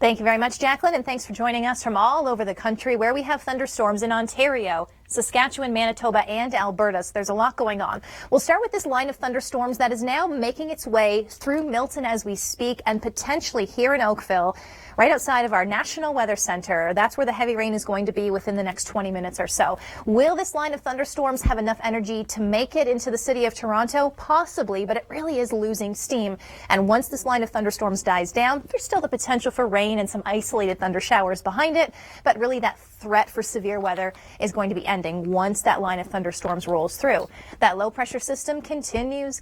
Thank you very much, Jacqueline, and thanks for joining us from all over the country where we have thunderstorms in Ontario, Saskatchewan, Manitoba, and Alberta. So there's a lot going on. We'll start with this line of thunderstorms that is now making its way through Milton as we speak and potentially here in Oakville, right outside of our National Weather Center. That's where the heavy rain is going to be within the next 20 minutes or so. Will this line of thunderstorms have enough energy to make it into the city of Toronto? Possibly, but it really is losing steam. And once this line of thunderstorms dies down, there's still the potential for rain and some isolated thunder showers behind it. But really that threat for severe weather is going to be ending once that line of thunderstorms rolls through. That low pressure system continues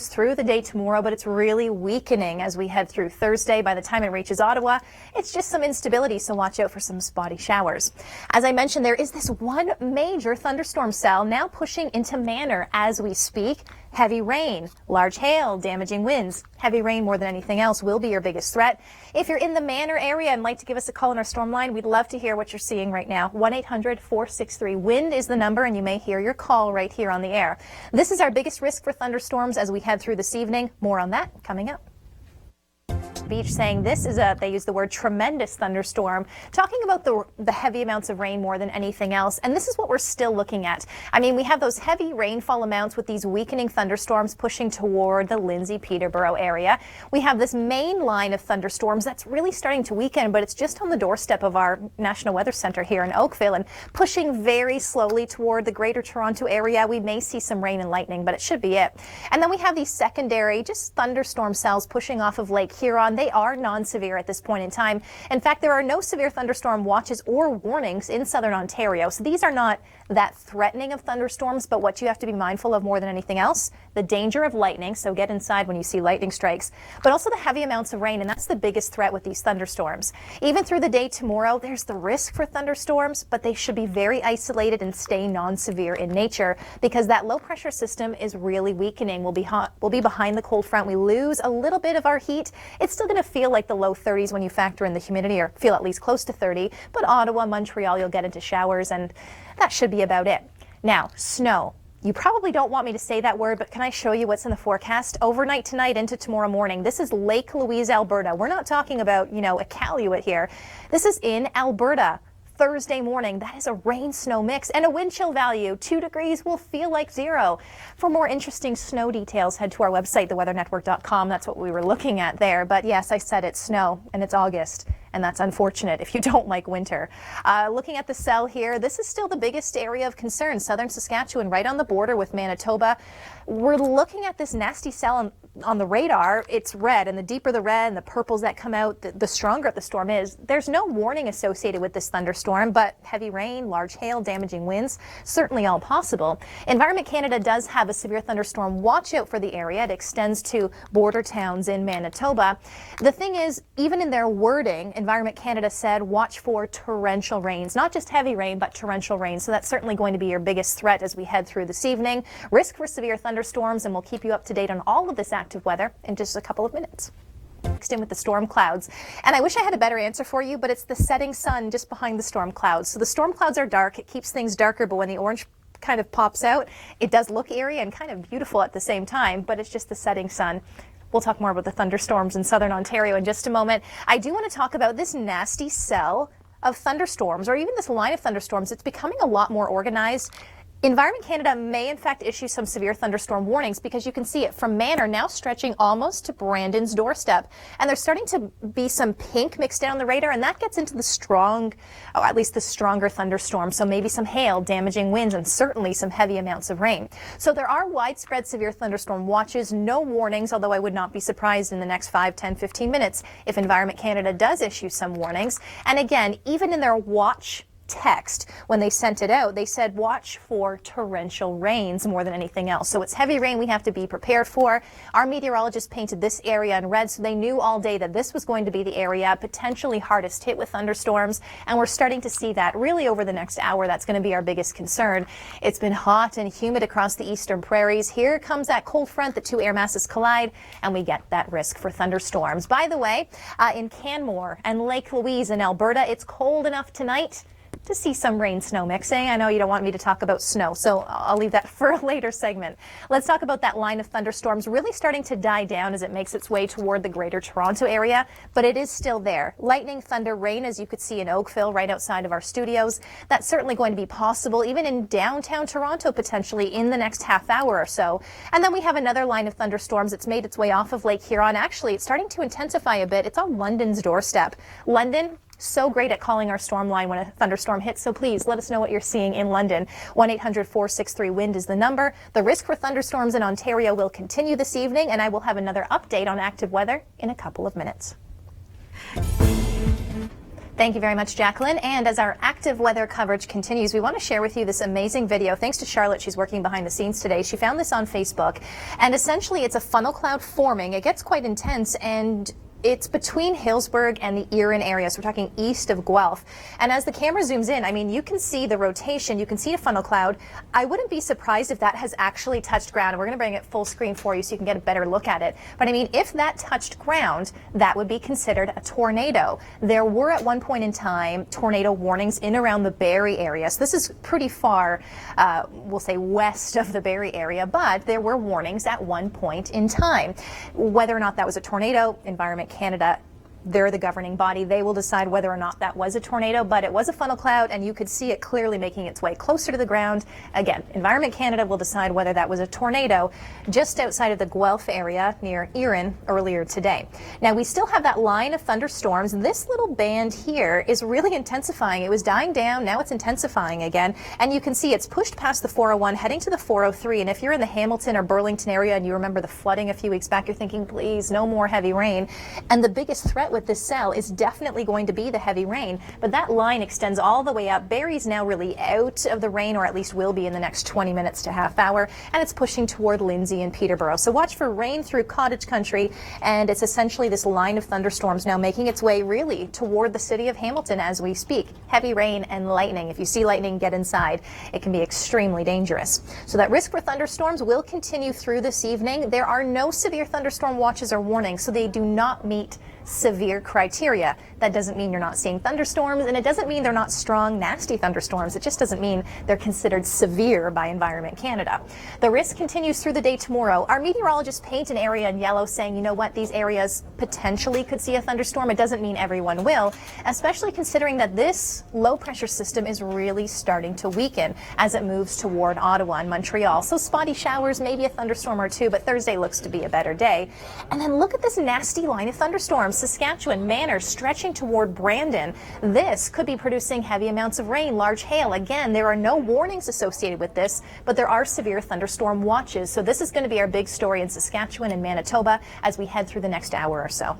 through the day tomorrow, but it's really weakening as we head through Thursday. By the time it reaches Ottawa, it's just some instability, so watch out for some spotty showers. As I mentioned, there is this one major thunderstorm cell now pushing into Manor as we speak. Heavy rain, large hail, damaging winds. Heavy rain more than anything else will be your biggest threat. If you're in the Manor area and like to give us a call on our storm line, we'd love to hear what you're seeing right now. 1-800-463-WIND is the number, and you may hear your call right here on the air. This is our biggest risk for thunderstorms as we head through this evening. More on that coming up. Beach saying this is they use the word tremendous thunderstorm, talking about the heavy amounts of rain more than anything else. And this is what we're still looking at. I mean, we have those heavy rainfall amounts with these weakening thunderstorms pushing toward the Lindsay-Peterborough area. We have this main line of thunderstorms that's really starting to weaken, but it's just on the doorstep of our National Weather Center here in Oakville and pushing very slowly toward the Greater Toronto area. We may see some rain and lightning, but it should be it. And then we have these secondary just thunderstorm cells pushing off of Lake Huron. They are non-severe at this point in time. In fact, there are no severe thunderstorm watches or warnings in southern Ontario. So these are not that threatening of thunderstorms, but what you have to be mindful of more than anything else, the danger of lightning. So get inside when you see lightning strikes, but also the heavy amounts of rain. And that's the biggest threat with these thunderstorms. Even through the day tomorrow, there's the risk for thunderstorms, but they should be very isolated and stay non-severe in nature because that low pressure system is really weakening. We'll be behind the cold front. We lose a little bit of our heat. It's still going to feel like the low 30s when you factor in the humidity, or feel at least close to 30. But Ottawa, Montreal, you'll get into showers, and that should be about it. Now, snow. You probably don't want me to say that word, but can I show you what's in the forecast? Overnight tonight into tomorrow morning. This is Lake Louise, Alberta. We're not talking about, Iqaluit here. This is in Alberta. Thursday morning, that is a rain-snow mix and a wind chill value. 2 degrees will feel like 0. For more interesting snow details, head to our website, theweathernetwork.com. That's what we were looking at there. But yes, I said it's snow and it's August. And that's unfortunate if you don't like winter. Looking at the cell here, this is still the biggest area of concern. Southern Saskatchewan, right on the border with Manitoba. We're looking at this nasty cell on the radar. It's red, and the deeper the red and the purples that come out, the stronger the storm is. There's no warning associated with this thunderstorm, but heavy rain, large hail, damaging winds, certainly all possible. Environment Canada does have a severe thunderstorm watch out for the area. It extends to border towns in Manitoba. The thing is, even in their wording, Environment Canada said watch for torrential rains, not just heavy rain, but torrential rain. So that's certainly going to be your biggest threat as we head through this evening. Risk for severe thunderstorms, and we'll keep you up to date on all of this active weather in just a couple of minutes. Mixed in with the storm clouds. And I wish I had a better answer for you, but it's the setting sun just behind the storm clouds. So the storm clouds are dark. It keeps things darker, but when the orange kind of pops out, it does look eerie and kind of beautiful at the same time, but it's just the setting sun. We'll talk more about the thunderstorms in southern Ontario in just a moment. I do want to talk about this nasty cell of thunderstorms, or even this line of thunderstorms. It's becoming a lot more organized. Environment Canada may in fact issue some severe thunderstorm warnings because you can see it from Manor now stretching almost to Brandon's doorstep. And there's starting to be some pink mixed in on the radar, and that gets into the strong, or at least the stronger thunderstorms. So maybe some hail, damaging winds, and certainly some heavy amounts of rain. So there are widespread severe thunderstorm watches, no warnings, although I would not be surprised in the next 5, 10, 15 minutes if Environment Canada does issue some warnings. And again, even in their watch text, when they sent it out, they said watch for torrential rains more than anything else. So it's heavy rain we have to be prepared for. Our meteorologists painted this area in red, so they knew all day that this was going to be the area potentially hardest hit with thunderstorms, and we're starting to see that really over the next hour. That's going to be our biggest concern. It's been hot and humid across the eastern prairies. Here comes that cold front, the two air masses collide, and we get that risk for thunderstorms. By the way, in Canmore and Lake Louise in Alberta, it's cold enough tonight to see some rain snow mixing. I know you don't want me to talk about snow, so I'll leave that for a later segment. Let's talk about that line of thunderstorms really starting to die down as it makes its way toward the greater Toronto area, but it is still there. Lightning, thunder, rain, as you could see in Oakville right outside of our studios. That's certainly going to be possible even in downtown Toronto potentially in the next half hour or so. And then we have another line of thunderstorms that's made its way off of Lake Huron. Actually, it's starting to intensify a bit. It's on London's doorstep. London, so great at calling our storm line when a thunderstorm hits, so please let us know what you're seeing in London. 1-800-463-WIND is the number. The risk for thunderstorms in Ontario will continue this evening, and I will have another update on active weather in a couple of minutes. Thank you very much, Jacqueline. And as our active weather coverage continues, we want to share with you this amazing video. Thanks to Charlotte, she's working behind the scenes today. She found this on Facebook, and essentially it's a funnel cloud forming. It gets quite intense, and it's between Hillsburg and the Erin area, so we're talking east of Guelph. And as the camera zooms in, I mean, you can see the rotation, you can see a funnel cloud. I wouldn't be surprised if that has actually touched ground. We're going to bring it full screen for you so you can get a better look at it. But I mean, if that touched ground, that would be considered a tornado. There were at one point in time tornado warnings in around the Barrie area. So this is pretty far, we'll say west of the Barrie area, but there were warnings at one point in time. Whether or not that was a tornado, Environment Canada, they're the governing body. They will decide whether or not that was a tornado, but it was a funnel cloud, and you could see it clearly making its way closer to the ground. Again, Environment Canada will decide whether that was a tornado just outside of the Guelph area near Erin earlier today. Now, we still have that line of thunderstorms. This little band here is really intensifying. It was dying down, now it's intensifying again, and you can see it's pushed past the 401, heading to the 403, and if you're in the Hamilton or Burlington area and you remember the flooding a few weeks back, you're thinking, please, no more heavy rain. And the biggest threat with this cell is definitely going to be the heavy rain, but that line extends all the way up. Barrie's now really out of the rain, or at least will be in the next 20 minutes to half hour, and it's pushing toward Lindsay and Peterborough. So watch for rain through cottage country, and it's essentially this line of thunderstorms now making its way really toward the city of Hamilton as we speak. Heavy rain and lightning. If you see lightning, get inside. It can be extremely dangerous. So that risk for thunderstorms will continue through this evening. There are no severe thunderstorm watches or warnings, so they do not meet severe criteria. That doesn't mean you're not seeing thunderstorms, and it doesn't mean they're not strong, nasty thunderstorms. It just doesn't mean they're considered severe by Environment Canada. The risk continues through the day tomorrow. Our meteorologists paint an area in yellow saying, you know what, these areas potentially could see a thunderstorm. It doesn't mean everyone will, especially considering that this low pressure system is really starting to weaken as it moves toward Ottawa and Montreal. So spotty showers, maybe a thunderstorm or two, but Thursday looks to be a better day. And then look at this nasty line of thunderstorms. Saskatchewan, Manor, stretching toward Brandon. This could be producing heavy amounts of rain, large hail. Again, there are no warnings associated with this, but there are severe thunderstorm watches. So this is going to be our big story in Saskatchewan and Manitoba as we head through the next hour or so.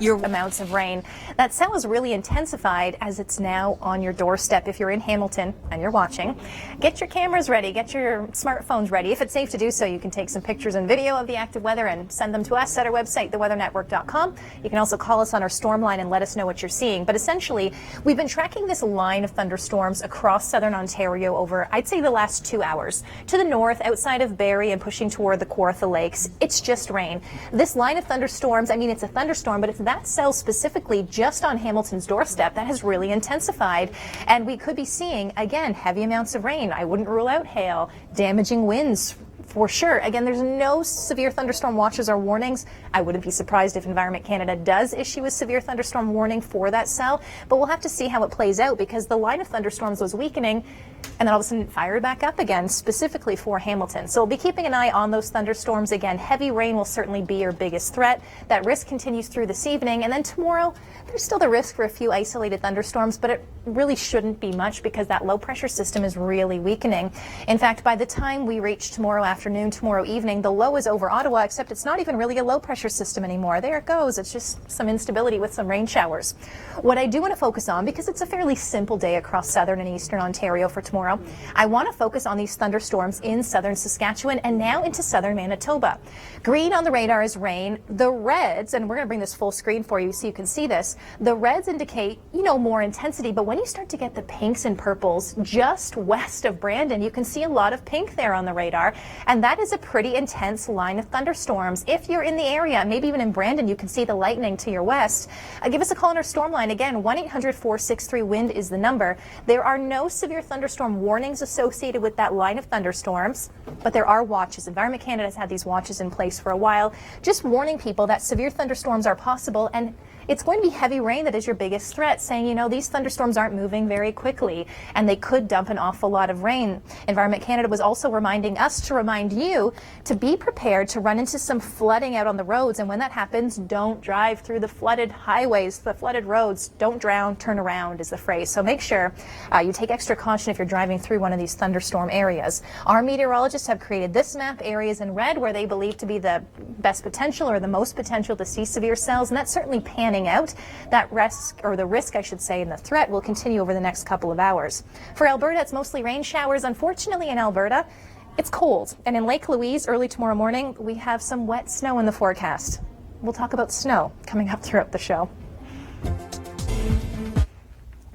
Your amounts of rain. That cell is really intensified as it's now on your doorstep. If you're in Hamilton and you're watching, get your cameras ready, get your smartphones ready. If it's safe to do so, you can take some pictures and video of the active weather and send them to us at our website, theweathernetwork.com. You can also call us on our storm line and let us know what you're seeing. But essentially, we've been tracking this line of thunderstorms across southern Ontario over, I'd say, the last 2 hours. To the north, outside of Barrie and pushing toward the Kawartha Lakes, it's just rain. This line of thunderstorms, I mean, it's a thunderstorm, but it's that cell specifically just on Hamilton's doorstep that has really intensified, and we could be seeing again heavy amounts of rain. I wouldn't rule out hail, damaging winds for sure. Again, there's no severe thunderstorm watches or warnings. I wouldn't be surprised if Environment Canada does issue a severe thunderstorm warning for that cell, but we'll have to see how it plays out because the line of thunderstorms was weakening and then all of a sudden fired back up again, specifically for Hamilton. So we'll be keeping an eye on those thunderstorms. Again, heavy rain will certainly be your biggest threat. That risk continues through this evening, and then tomorrow there's still the risk for a few isolated thunderstorms, but it really shouldn't be much because that low pressure system is really weakening. In fact, by the time we reach tomorrow afternoon, tomorrow evening, the low is over Ottawa, except it's not even really a low pressure system anymore. There it goes. It's just some instability with some rain showers. What I do want to focus on, because it's a fairly simple day across southern and eastern Ontario for tomorrow. I want to focus on these thunderstorms in southern Saskatchewan and now into southern Manitoba. Green on the radar is rain. The reds, and we're going to bring this full screen for you so you can see this, the reds indicate, more intensity, but when you start to get the pinks and purples just west of Brandon, you can see a lot of pink there on the radar, and that is a pretty intense line of thunderstorms. If you're in the area, maybe even in Brandon, you can see the lightning to your west. Give us a call on our storm line. Again, 1-800-463-WIND is the number. There are no severe thunderstorm warnings associated with that line of thunderstorms, but there are watches. Environment Canada has had these watches in place for a while, just warning people that severe thunderstorms are possible, and it's going to be heavy rain that is your biggest threat, saying, these thunderstorms aren't moving very quickly and they could dump an awful lot of rain. Environment Canada was also reminding us to remind you to be prepared to run into some flooding out on the roads. And when that happens, don't drive through the flooded highways, the flooded roads. Don't drown, turn around is the phrase. So make sure you take extra caution if you're driving through one of these thunderstorm areas. Our meteorologists have created this map, areas in red where they believe to be the best potential or the most potential to see severe cells, and that's certainly panning out. That risk, or the risk I should say, and the threat will continue over the next couple of hours. For Alberta, it's mostly rain showers. Unfortunately in Alberta, it's cold, and in Lake Louise early tomorrow morning we have some wet snow in the forecast. We'll talk about snow coming up throughout the show.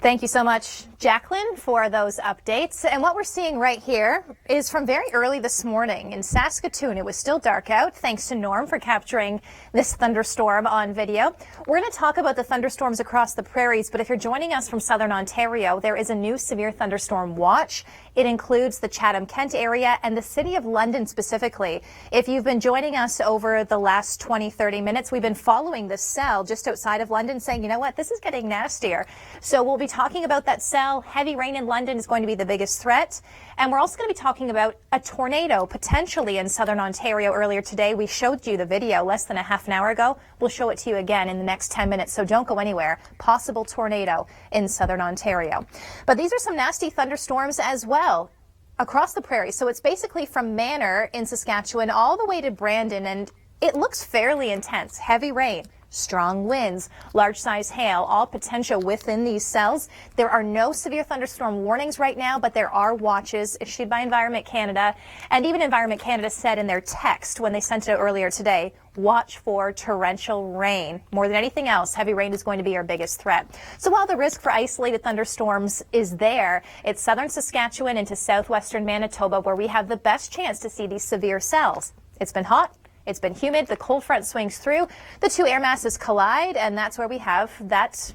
Thank you so much, Jacqueline, for those updates. And what we're seeing right here is from very early this morning in Saskatoon. It was still dark out. Thanks to Norm for capturing this thunderstorm on video. We're going to talk about the thunderstorms across the prairies, but if you're joining us from southern Ontario, there is a new severe thunderstorm watch. It includes the Chatham-Kent area and the city of London specifically. If you've been joining us over the last 20-30 minutes, we've been following this cell just outside of London saying, this is getting nastier. So we'll be talking about that cell. Heavy rain in London is going to be the biggest threat. And we're also going to be talking about a tornado potentially in southern Ontario earlier today. We showed you the video less than a half an hour ago. We'll show it to you again in the next 10 minutes, so don't go anywhere. Possible tornado in southern Ontario. But these are some nasty thunderstorms as well across the prairie. So it's basically from Manor in Saskatchewan all the way to Brandon, and it looks fairly intense. Heavy rain, strong winds, large size hail, all potential within these cells. There are no severe thunderstorm warnings right now, but there are watches issued by Environment Canada. And even Environment Canada said in their text when they sent it out earlier today, watch for torrential rain. More than anything else, heavy rain is going to be our biggest threat. So while the risk for isolated thunderstorms is there, it's southern Saskatchewan into southwestern Manitoba where we have the best chance to see these severe cells. It's been hot. It's been humid. The cold front swings through. The two air masses collide, and that's where we have that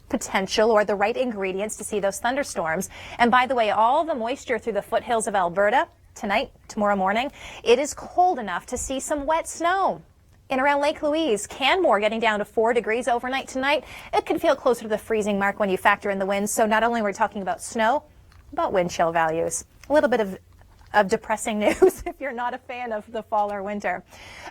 potential or the right ingredients to see those thunderstorms. And by the way, all the moisture through the foothills of Alberta tonight, tomorrow morning, it is cold enough to see some wet snow. In around Lake Louise, Canmore getting down to 4 degrees overnight tonight. It can feel closer to the freezing mark when you factor in the winds. So not only are we talking about snow, but wind chill values. A little bit of depressing news if you're not a fan of the fall or winter.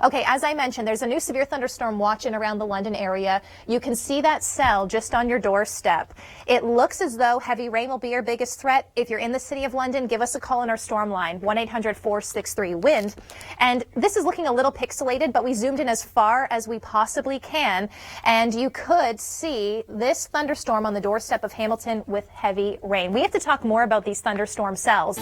Okay, as I mentioned, there's a new severe thunderstorm watch in around the London area. You can see that cell just on your doorstep. It looks as though heavy rain will be your biggest threat. If you're in the city of London, give us a call on our storm line, 1-800-463-WIND. And this is looking a little pixelated, but we zoomed in as far as we possibly can. And you could see this thunderstorm on the doorstep of Hamilton with heavy rain. We have to talk more about these thunderstorm cells.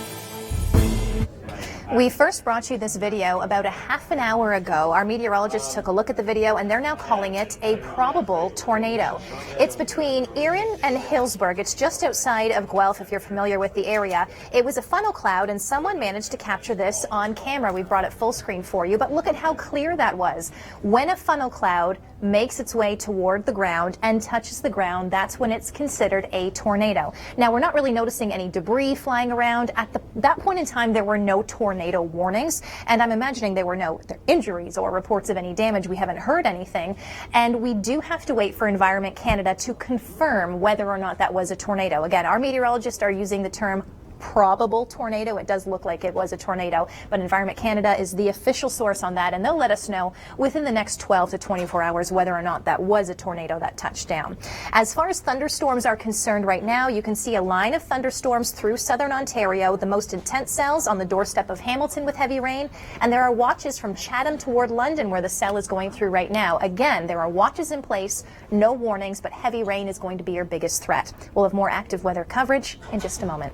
We first brought you this video about a half an hour ago. Our meteorologists took a look at the video and they're now calling it a probable tornado. It's between Erin and Hillsburg. It's just outside of Guelph if you're familiar with the area. It was a funnel cloud and someone managed to capture this on camera. We brought it full screen for you, but look at how clear that was. When a funnel cloud makes its way toward the ground and touches the ground, that's when it's considered a tornado. Now, we're not really noticing any debris flying around. At that point in time, there were no tornado warnings, and I'm imagining there were no injuries or reports of any damage. We haven't heard anything, and we do have to wait for Environment Canada to confirm whether or not that was a tornado. Again, our meteorologists are using the term probable tornado. It does look like it was a tornado, but Environment Canada is the official source on that, and they'll let us know within the next 12 to 24 hours whether or not that was a tornado that touched down. As far as thunderstorms are concerned right now, you can see a line of thunderstorms through southern Ontario, the most intense cells on the doorstep of Hamilton with heavy rain, and there are watches from Chatham toward London where the cell is going through right now. Again, there are watches in place, no warnings, but heavy rain is going to be your biggest threat. We'll have more active weather coverage in just a moment.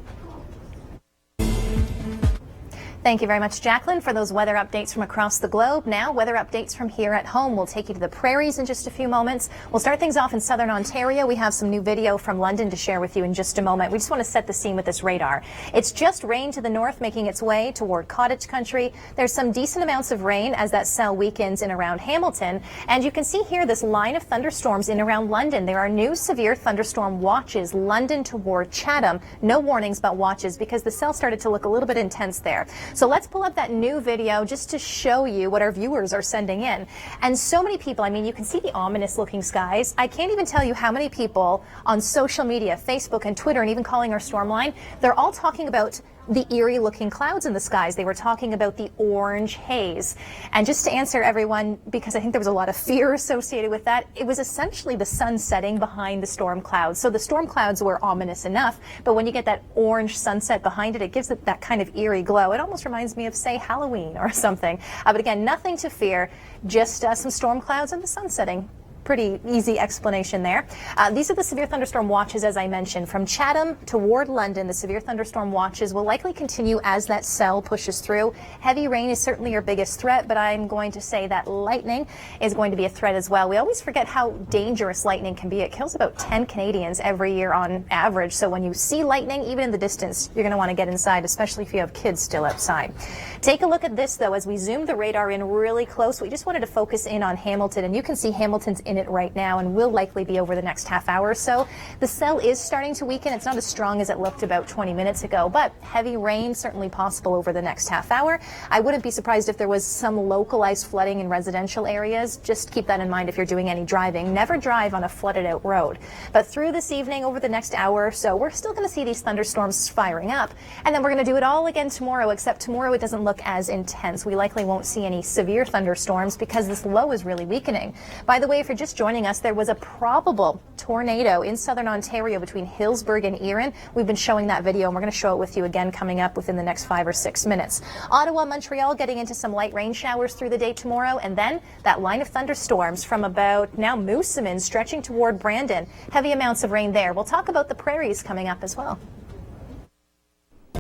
Thank you very much, Jacqueline, for those weather updates from across the globe. Now, weather updates from here at home. We'll take you to the prairies in just a few moments. We'll start things off in southern Ontario. We have some new video from London to share with you in just a moment. We just want to set the scene with this radar. It's just rain to the north, making its way toward cottage country. There's some decent amounts of rain as that cell weakens in around Hamilton. And you can see here this line of thunderstorms in around London. There are new severe thunderstorm watches, London toward Chatham. No warnings about watches because the cell started to look a little bit intense there. So let's pull up that new video just to show you what our viewers are sending in. And so many people, I mean, you can see the ominous looking skies. I can't even tell you how many people on social media, Facebook and Twitter, and even calling our storm line, they're all talking about the eerie looking clouds in the skies. They were talking about the orange haze. And just to answer everyone, because I think there was a lot of fear associated with that, it was essentially the sun setting behind the storm clouds. So the storm clouds were ominous enough, but when you get that orange sunset behind it, it gives it that kind of eerie glow. It almost reminds me of, say, Halloween or something. But again, nothing to fear, just some storm clouds and the sun setting. Pretty easy explanation there. These are the severe thunderstorm watches, as I mentioned. From Chatham toward London, the severe thunderstorm watches will likely continue as that cell pushes through. Heavy rain is certainly your biggest threat, but I'm going to say that lightning is going to be a threat as well. We always forget how dangerous lightning can be. It kills about 10 Canadians every year on average. So when you see lightning, even in the distance, you're going to want to get inside, especially if you have kids still outside. Take a look at this, though, as we zoom the radar in really close. We just wanted to focus in on Hamilton, and you can see Hamilton's in it right now and will likely be over the next half hour or so. The cell is starting to weaken. It's not as strong as it looked about 20 minutes ago, but heavy rain certainly possible over the next half hour. I wouldn't be surprised if there was some localized flooding in residential areas. Just keep that in mind if you're doing any driving. Never drive on a flooded out road. But through this evening, over the next hour or so, we're still going to see these thunderstorms firing up, and then we're going to do it all again tomorrow, except tomorrow it doesn't look as intense. We likely won't see any severe thunderstorms because this low is really weakening. By the way, if you're just joining us, there was a probable tornado in southern Ontario between Hillsburg and Erin. We've been showing that video, and we're going to show it with you again coming up within the next 5 or 6 minutes. Ottawa, Montreal getting into some light rain showers through the day tomorrow, and then that line of thunderstorms from about now Moosomin stretching toward Brandon. Heavy amounts of rain there. We'll talk about the prairies coming up as well.